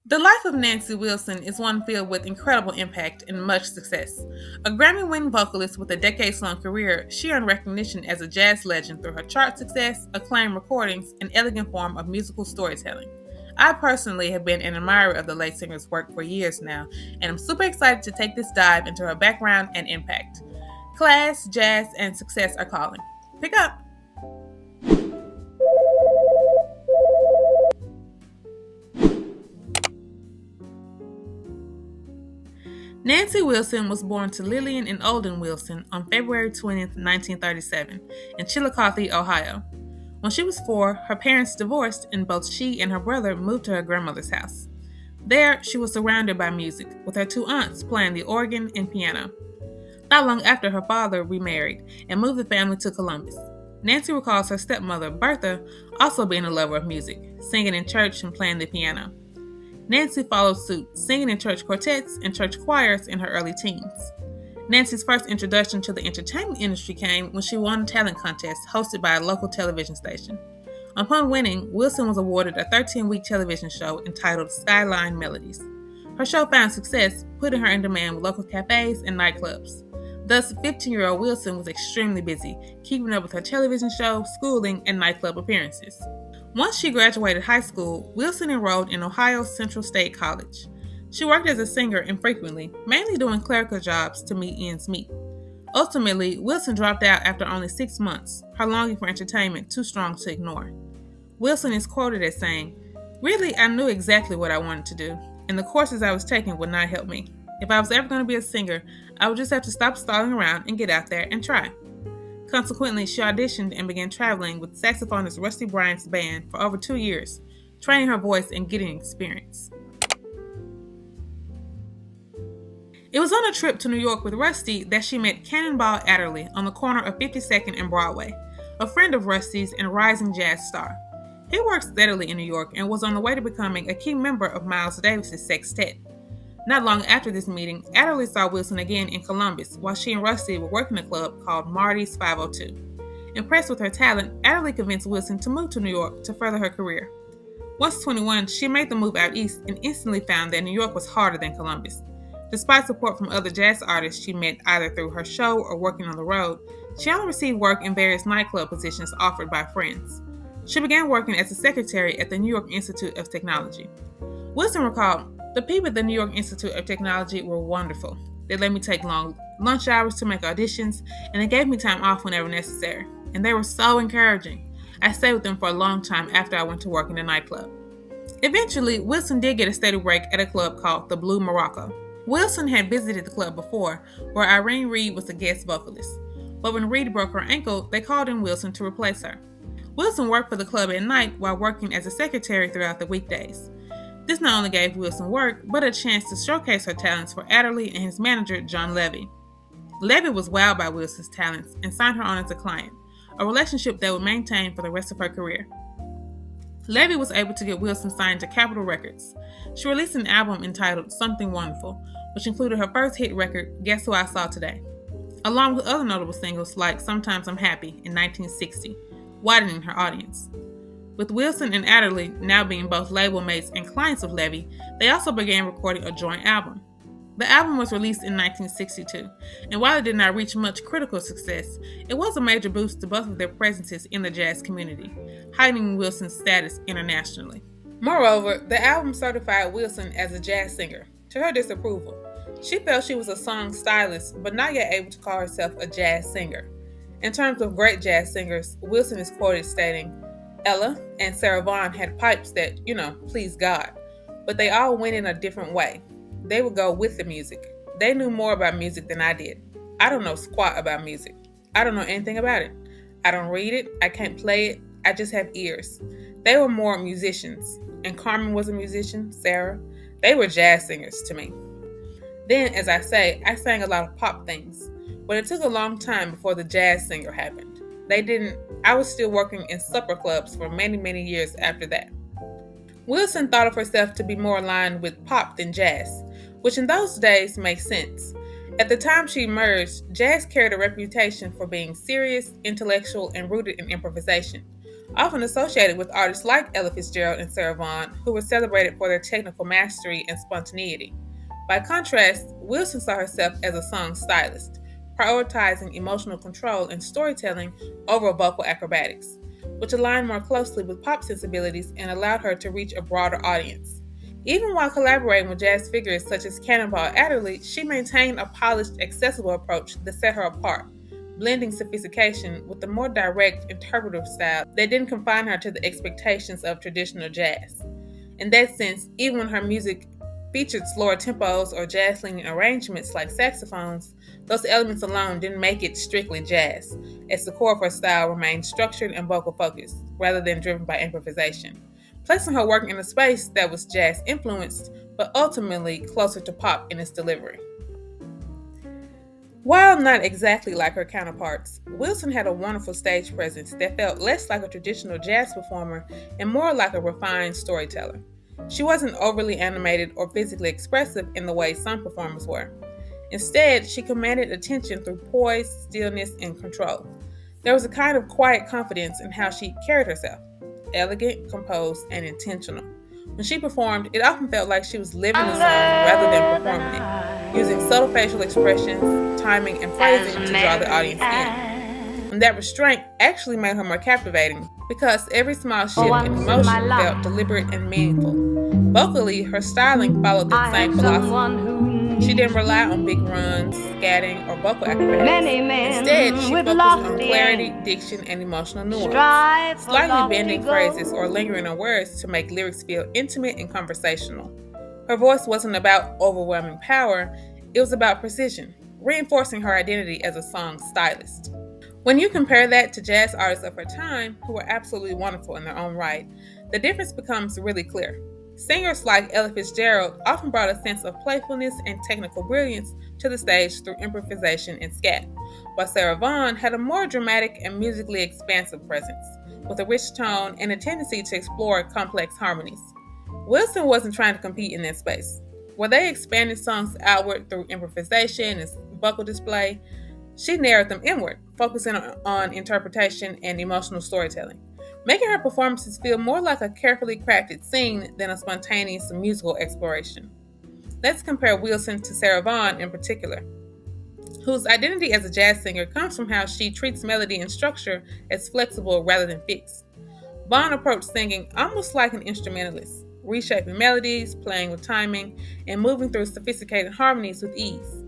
The life of Nancy Wilson is one filled with incredible impact and much success. A Grammy winning vocalist with a decades long career, she earned recognition as a jazz legend through her chart success, acclaimed recordings, and elegant form of musical storytelling. I personally have been an admirer of the late singer's work for years now, and I'm super excited to take this dive into her background and impact. Class, jazz, and success are calling. Pick up! Nancy Wilson was born to Lillian and Olden Wilson on February 20, 1937, in Chillicothe, Ohio. When she was 4, her parents divorced and both she and her brother moved to her grandmother's house. There, she was surrounded by music, with her 2 aunts playing the organ and piano. Not long after, her father remarried and moved the family to Columbus. Nancy recalls her stepmother, Bertha, also being a lover of music, singing in church and playing the piano. Nancy followed suit, singing in church quartets and church choirs in her early teens. Nancy's first introduction to the entertainment industry came when she won a talent contest hosted by a local television station. Upon winning, Wilson was awarded a 13-week television show entitled Skyline Melodies. Her show found success, putting her in demand with local cafes and nightclubs. Thus, 15-year-old Wilson was extremely busy, keeping up with her television show, schooling, and nightclub appearances. Once she graduated high school, Wilson enrolled in Ohio Central State College. She worked as a singer infrequently, mainly doing clerical jobs to meet ends meet. Ultimately, Wilson dropped out after only 6 months, her longing for entertainment too strong to ignore. Wilson is quoted as saying, "Really, I knew exactly what I wanted to do, and the courses I was taking would not help me. If I was ever going to be a singer, I would just have to stop stalling around and get out there and try." Consequently, she auditioned and began traveling with saxophonist Rusty Bryant's band for over 2 years, training her voice and getting experience. It was on a trip to New York with Rusty that she met Cannonball Adderley on the corner of 52nd and Broadway, a friend of Rusty's and a rising jazz star. He worked steadily in New York and was on the way to becoming a key member of Miles Davis's sextet. Not long after this meeting, Adderley saw Wilson again in Columbus while she and Rusty were working a club called Marty's 502. Impressed with her talent, Adderley convinced Wilson to move to New York to further her career. Once 21, she made the move out east and instantly found that New York was harder than Columbus. Despite support from other jazz artists she met either through her show or working on the road, she only received work in various nightclub positions offered by friends. She began working as a secretary at the New York Institute of Technology. Wilson recalled, "The people at the New York Institute of Technology were wonderful. They let me take long lunch hours to make auditions, and they gave me time off whenever necessary. And they were so encouraging. I stayed with them for a long time after I went to work in the nightclub." Eventually, Wilson did get a steady break at a club called the Blue Morocco. Wilson had visited the club before, where Irene Reed was a guest vocalist. But when Reed broke her ankle, they called in Wilson to replace her. Wilson worked for the club at night while working as a secretary throughout the weekdays. This not only gave Wilson work, but a chance to showcase her talents for Adderley and his manager, John Levy. Levy was wowed by Wilson's talents and signed her on as a client, a relationship they would maintain for the rest of her career. Levy was able to get Wilson signed to Capitol Records. She released an album entitled Something Wonderful, which included her first hit record, Guess Who I Saw Today, along with other notable singles like Sometimes I'm Happy in 1960, widening her audience. With Wilson and Adderley now being both label mates and clients of Levy, they also began recording a joint album. The album was released in 1962, and while it did not reach much critical success, it was a major boost to both of their presences in the jazz community, heightening Wilson's status internationally. Moreover, the album certified Wilson as a jazz singer, to her disapproval. She felt she was a song stylist, but not yet able to call herself a jazz singer. In terms of great jazz singers, Wilson is quoted stating, "Ella and Sarah Vaughan had pipes that, pleased God, but they all went in a different way. They would go with the music. They knew more about music than I did. I don't know squat about music. I don't know anything about it. I don't read it. I can't play it. I just have ears. They were more musicians. And Carmen was a musician, Sarah. They were jazz singers to me. Then, as I say, I sang a lot of pop things, but it took a long time before the jazz singer happened. I was still working in supper clubs for many, many years after that." Wilson thought of herself to be more aligned with pop than jazz, which in those days makes sense. At the time she emerged, jazz carried a reputation for being serious, intellectual, and rooted in improvisation, often associated with artists like Ella Fitzgerald and Sarah Vaughan, who were celebrated for their technical mastery and spontaneity. By contrast, Wilson saw herself as a song stylist, prioritizing emotional control and storytelling over vocal acrobatics, which aligned more closely with pop sensibilities and allowed her to reach a broader audience. Even while collaborating with jazz figures such as Cannonball Adderley, she maintained a polished, accessible approach that set her apart, blending sophistication with a more direct, interpretive style that didn't confine her to the expectations of traditional jazz. In that sense, even when her music featured slower tempos or jazz-leaning arrangements like saxophones, those elements alone didn't make it strictly jazz, as the core of her style remained structured and vocal-focused, rather than driven by improvisation, placing her work in a space that was jazz-influenced, but ultimately closer to pop in its delivery. While not exactly like her counterparts, Wilson had a wonderful stage presence that felt less like a traditional jazz performer and more like a refined storyteller. She wasn't overly animated or physically expressive in the way some performers were. Instead, she commanded attention through poise, stillness, and control. There was a kind of quiet confidence in how she carried herself, elegant, composed, and intentional. When she performed, it often felt like she was living the song rather than performing it, using subtle facial expressions, timing, and phrasing to draw the audience in. And that restraint actually made her more captivating because every small shift in emotion felt deliberate and meaningful. Vocally, her styling followed the same philosophy. She didn't rely on big runs, scatting, or vocal acrobatics. Instead, she focused on clarity, diction, and emotional nuance, slightly bending phrases or lingering on words to make lyrics feel intimate and conversational. Her voice wasn't about overwhelming power, it was about precision, reinforcing her identity as a song stylist. When you compare that to jazz artists of her time, who were absolutely wonderful in their own right, the difference becomes really clear. Singers like Ella Fitzgerald often brought a sense of playfulness and technical brilliance to the stage through improvisation and scat, while Sarah Vaughan had a more dramatic and musically expansive presence, with a rich tone and a tendency to explore complex harmonies. Wilson wasn't trying to compete in that space. Where they expanded songs outward through improvisation and vocal display, she narrowed them inward, focusing on interpretation and emotional storytelling, making her performances feel more like a carefully crafted scene than a spontaneous musical exploration. Let's compare Wilson to Sarah Vaughan in particular, whose identity as a jazz singer comes from how she treats melody and structure as flexible rather than fixed. Vaughan approached singing almost like an instrumentalist, reshaping melodies, playing with timing, and moving through sophisticated harmonies with ease.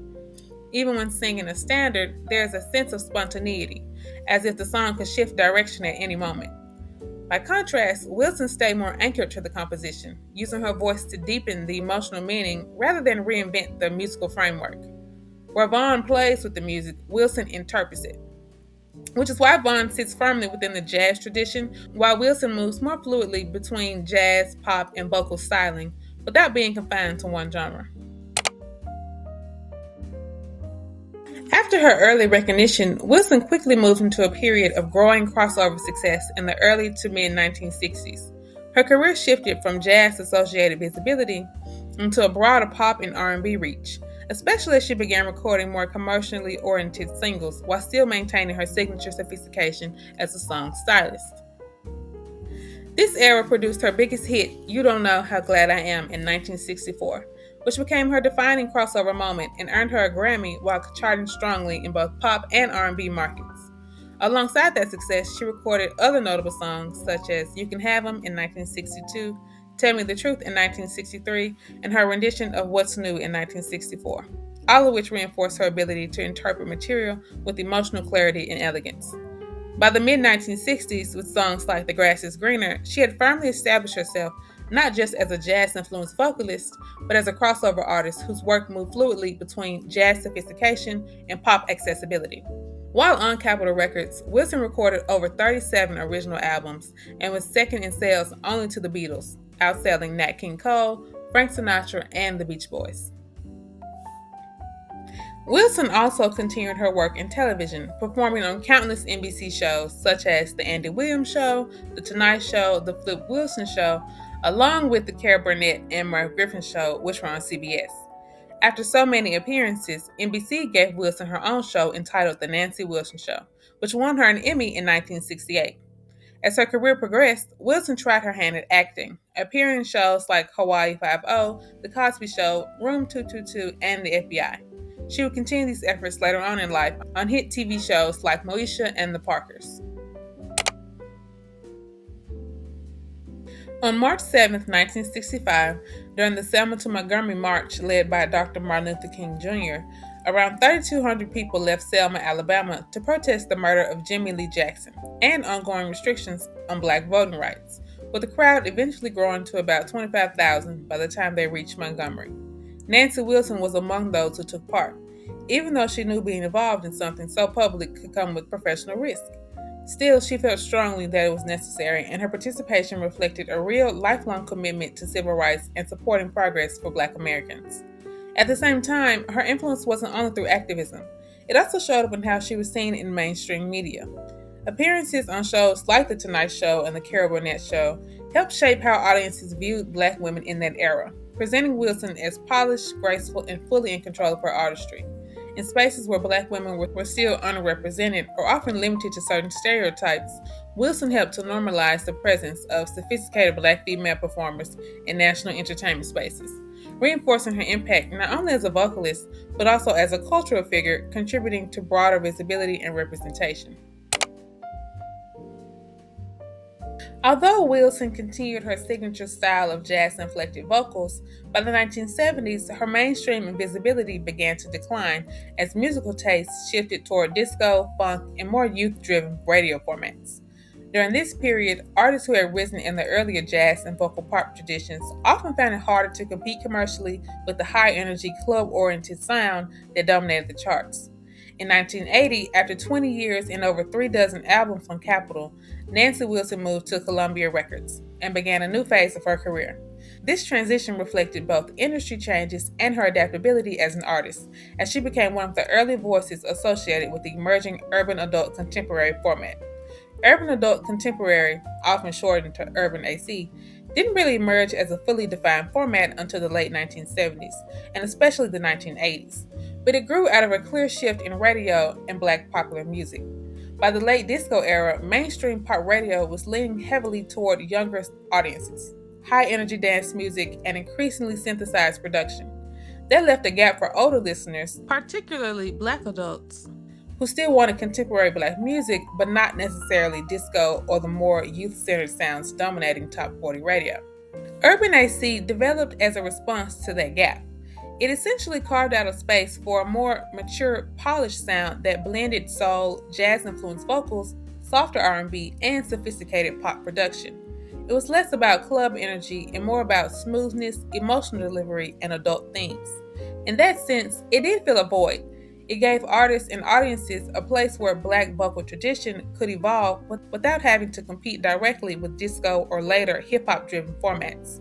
Even when singing a standard, there is a sense of spontaneity, as if the song could shift direction at any moment. By contrast, Wilson stayed more anchored to the composition, using her voice to deepen the emotional meaning rather than reinvent the musical framework. Where Vaughan plays with the music, Wilson interprets it, which is why Vaughan sits firmly within the jazz tradition, while Wilson moves more fluidly between jazz, pop, and vocal styling without being confined to one genre. After her early recognition, Wilson quickly moved into a period of growing crossover success in the early to mid-1960s. Her career shifted from jazz-associated visibility into a broader pop and R&B reach, especially as she began recording more commercially oriented singles while still maintaining her signature sophistication as a song stylist. This era produced her biggest hit, You Don't Know How Glad I Am, in 1964, which became her defining crossover moment and earned her a Grammy while charting strongly in both pop and R&B markets. Alongside that success, she recorded other notable songs such as You Can Have 'Em in 1962, Tell Me the Truth in 1963, and her rendition of What's New in 1964, all of which reinforced her ability to interpret material with emotional clarity and elegance. By the mid-1960s, with songs like The Grass is Greener, she had firmly established herself not just as a jazz-influenced vocalist, but as a crossover artist whose work moved fluidly between jazz sophistication and pop accessibility. While on Capitol Records, Wilson recorded over 37 original albums and was second in sales only to the Beatles, outselling Nat King Cole, Frank Sinatra, and the Beach Boys. Wilson also continued her work in television, performing on countless NBC shows such as The Andy Williams Show, The Tonight Show, The Flip Wilson Show, along with The Cara Burnett and Merv Griffin Show, which were on CBS. After so many appearances, NBC gave Wilson her own show entitled The Nancy Wilson Show, which won her an Emmy in 1968. As her career progressed, Wilson tried her hand at acting, appearing in shows like Hawaii Five-0, The Cosby Show, Room 222, and The FBI. She would continue these efforts later on in life on hit TV shows like Moesha and The Parkers. On March 7, 1965, during the Selma to Montgomery March led by Dr. Martin Luther King Jr., around 3,200 people left Selma, Alabama to protest the murder of Jimmy Lee Jackson and ongoing restrictions on black voting rights, with the crowd eventually growing to about 25,000 by the time they reached Montgomery. Nancy Wilson was among those who took part, even though she knew being involved in something so public could come with professional risk. Still, she felt strongly that it was necessary, and her participation reflected a real, lifelong commitment to civil rights and supporting progress for Black Americans. At the same time, her influence wasn't only through activism. It also showed up in how she was seen in mainstream media. Appearances on shows like The Tonight Show and The Carol Burnett Show helped shape how audiences viewed Black women in that era, presenting Wilson as polished, graceful, and fully in control of her artistry. In spaces where Black women were still underrepresented or often limited to certain stereotypes, Wilson helped to normalize the presence of sophisticated Black female performers in national entertainment spaces, reinforcing her impact not only as a vocalist, but also as a cultural figure, contributing to broader visibility and representation. Although Wilson continued her signature style of jazz-inflected vocals, by the 1970s, her mainstream visibility began to decline as musical tastes shifted toward disco, funk, and more youth-driven radio formats. During this period, artists who had risen in the earlier jazz and vocal pop traditions often found it harder to compete commercially with the high-energy, club-oriented sound that dominated the charts. In 1980, after 20 years and over 36 albums from Capitol, Nancy Wilson moved to Columbia Records and began a new phase of her career. This transition reflected both industry changes and her adaptability as an artist, as she became one of the early voices associated with the emerging urban adult contemporary format. Urban adult contemporary, often shortened to Urban AC, didn't really emerge as a fully defined format until the late 1970s, and especially the 1980s, but it grew out of a clear shift in radio and Black popular music. By the late disco era, mainstream pop radio was leaning heavily toward younger audiences, high-energy dance music, and increasingly synthesized production. That left a gap for older listeners, particularly Black adults, who still wanted contemporary Black music, but not necessarily disco or the more youth-centered sounds dominating top 40 radio. Urban AC developed as a response to that gap. It essentially carved out a space for a more mature, polished sound that blended soul, jazz-influenced vocals, softer R&B, and sophisticated pop production. It was less about club energy and more about smoothness, emotional delivery, and adult themes. In that sense, it did fill a void. It gave artists and audiences a place where Black vocal tradition could evolve without having to compete directly with disco or later hip-hop-driven formats.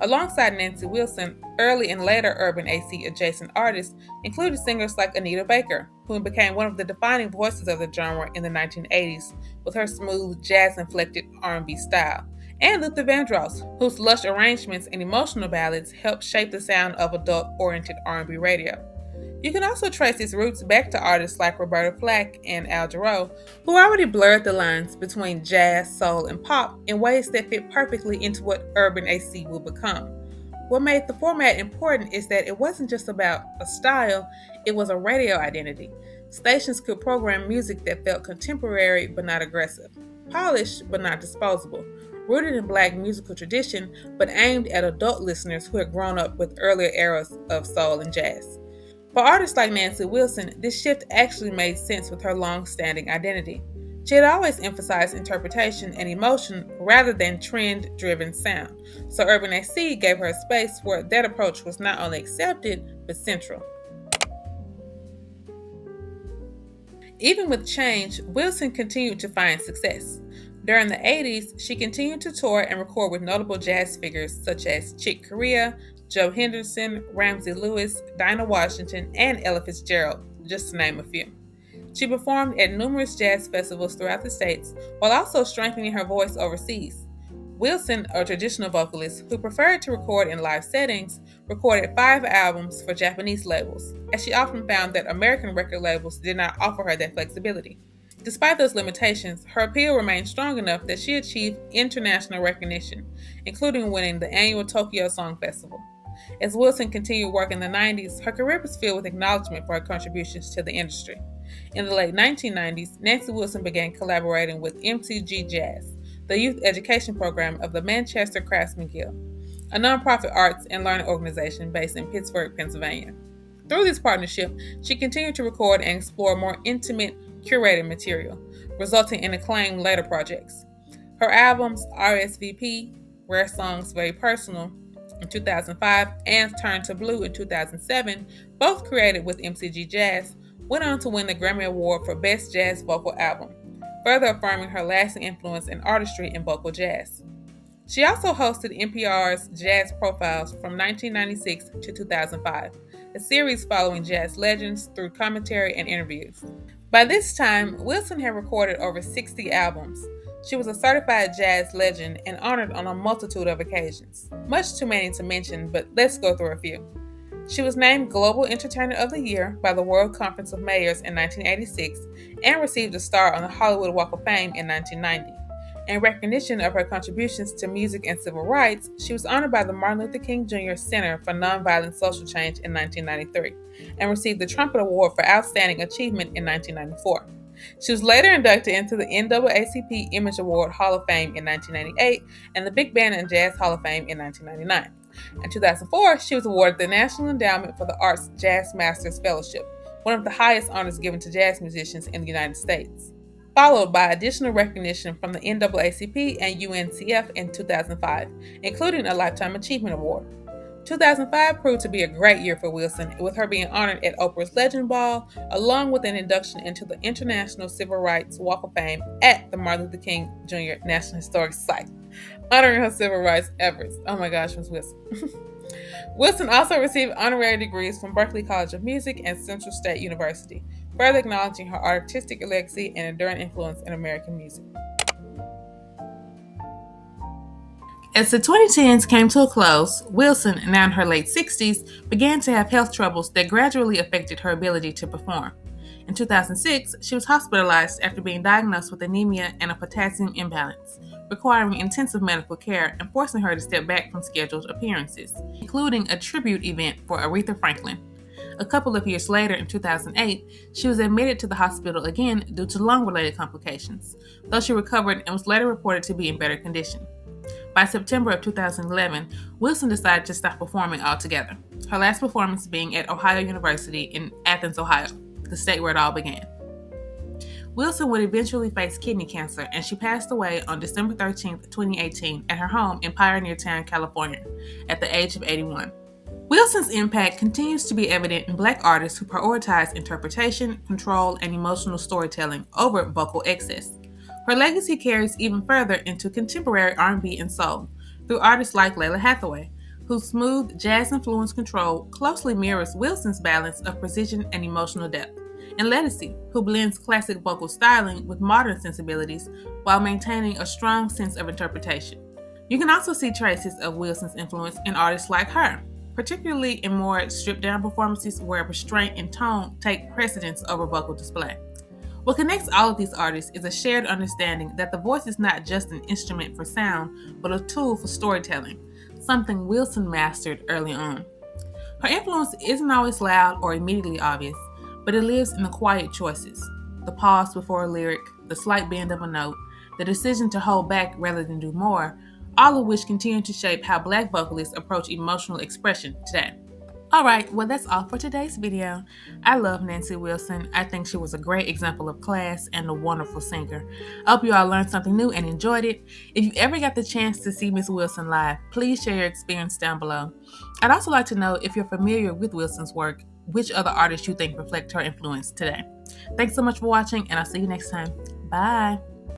Alongside Nancy Wilson, early and later Urban AC adjacent artists included singers like Anita Baker, who became one of the defining voices of the genre in the 1980s with her smooth, jazz-inflected R&B style, and Luther Vandross, whose lush arrangements and emotional ballads helped shape the sound of adult-oriented R&B radio. You can also trace its roots back to artists like Roberta Flack and Al Jarreau, who already blurred the lines between jazz, soul, and pop in ways that fit perfectly into what Urban AC will become. What made the format important is that it wasn't just about a style, it was a radio identity. Stations could program music that felt contemporary but not aggressive, polished but not disposable, rooted in Black musical tradition but aimed at adult listeners who had grown up with earlier eras of soul and jazz. For artists like Nancy Wilson, this shift actually made sense with her long-standing identity. She had always emphasized interpretation and emotion rather than trend-driven sound, so Urban AC gave her a space where that approach was not only accepted, but central. Even with change, Wilson continued to find success. During the 80s, she continued to tour and record with notable jazz figures such as Chick Corea, Joe Henderson, Ramsey Lewis, Dinah Washington, and Ella Fitzgerald, just to name a few. She performed at numerous jazz festivals throughout the States, while also strengthening her voice overseas. Wilson, a traditional vocalist who preferred to record in live settings, recorded 5 albums for Japanese labels, as she often found that American record labels did not offer her that flexibility. Despite those limitations, her appeal remained strong enough that she achieved international recognition, including winning the annual Tokyo Song Festival. As Wilson continued work in the 90s, her career was filled with acknowledgement for her contributions to the industry. In the late 1990s, Nancy Wilson began collaborating with MCG Jazz, the youth education program of the Manchester Craftsman Guild, a nonprofit arts and learning organization based in Pittsburgh, Pennsylvania. Through this partnership, she continued to record and explore more intimate, curated material, resulting in acclaimed later projects. Her albums RSVP, Rare Songs Very Personal, in 2005 and Turn to Blue in 2007, both created with MCG Jazz, went on to win the Grammy Award for Best Jazz Vocal Album, further affirming her lasting influence and artistry in vocal jazz. She also hosted NPR's Jazz Profiles from 1996 to 2005, a series following jazz legends through commentary and interviews. By this time, Wilson had recorded over 60 albums. She was a certified jazz legend and honored on a multitude of occasions. Much too many to mention, but let's go through a few. She was named Global Entertainer of the Year by the World Conference of Mayors in 1986 and received a star on the Hollywood Walk of Fame in 1990. In recognition of her contributions to music and civil rights, she was honored by the Martin Luther King Jr. Center for Nonviolent Social Change in 1993 and received the Trumpet Award for Outstanding Achievement in 1994. She was later inducted into the NAACP Image Award Hall of Fame in 1998 and the Big Band and Jazz Hall of Fame in 1999. In 2004, she was awarded the National Endowment for the Arts Jazz Masters Fellowship, one of the highest honors given to jazz musicians in the United States, followed by additional recognition from the NAACP and UNCF in 2005, including a Lifetime Achievement Award. 2005 proved to be a great year for Wilson, with her being honored at Oprah's Legend Ball, along with an induction into the International Civil Rights Walk of Fame at the Martin Luther King Jr. National Historic Site, honoring her civil rights efforts. Oh my gosh, Ms. Wilson. Wilson also received honorary degrees from Berklee College of Music and Central State University, further acknowledging her artistic legacy and enduring influence in American music. As the 2010s came to a close, Wilson, now in her late 60s, began to have health troubles that gradually affected her ability to perform. In 2006, she was hospitalized after being diagnosed with anemia and a potassium imbalance, requiring intensive medical care and forcing her to step back from scheduled appearances, including a tribute event for Aretha Franklin. A couple of years later, in 2008, she was admitted to the hospital again due to lung-related complications, though she recovered and was later reported to be in better condition. By September of 2011, Wilson decided to stop performing altogether, her last performance being at Ohio University in Athens, Ohio, the state where it all began. Wilson would eventually face kidney cancer, and she passed away on December 13, 2018, at her home in Pioneer Town, California, at the age of 81. Wilson's impact continues to be evident in Black artists who prioritize interpretation, control, and emotional storytelling over vocal excess. Her legacy carries even further into contemporary R&B and soul through artists like Lalah Hathaway, whose smooth, jazz-influenced control closely mirrors Wilson's balance of precision and emotional depth, and Ledisi, who blends classic vocal styling with modern sensibilities while maintaining a strong sense of interpretation. You can also see traces of Wilson's influence in artists like her, particularly in more stripped-down performances where restraint and tone take precedence over vocal display. What connects all of these artists is a shared understanding that the voice is not just an instrument for sound, but a tool for storytelling, something Wilson mastered early on. Her influence isn't always loud or immediately obvious, but it lives in the quiet choices, the pause before a lyric, the slight bend of a note, the decision to hold back rather than do more, all of which continue to shape how Black vocalists approach emotional expression today. Alright, well that's all for today's video. I love Nancy Wilson. I think she was a great example of class and a wonderful singer. I hope you all learned something new and enjoyed it. If you ever got the chance to see Miss Wilson live, please share your experience down below. I'd also like to know if you're familiar with Wilson's work, which other artists you think reflect her influence today. Thanks so much for watching, and I'll see you next time. Bye!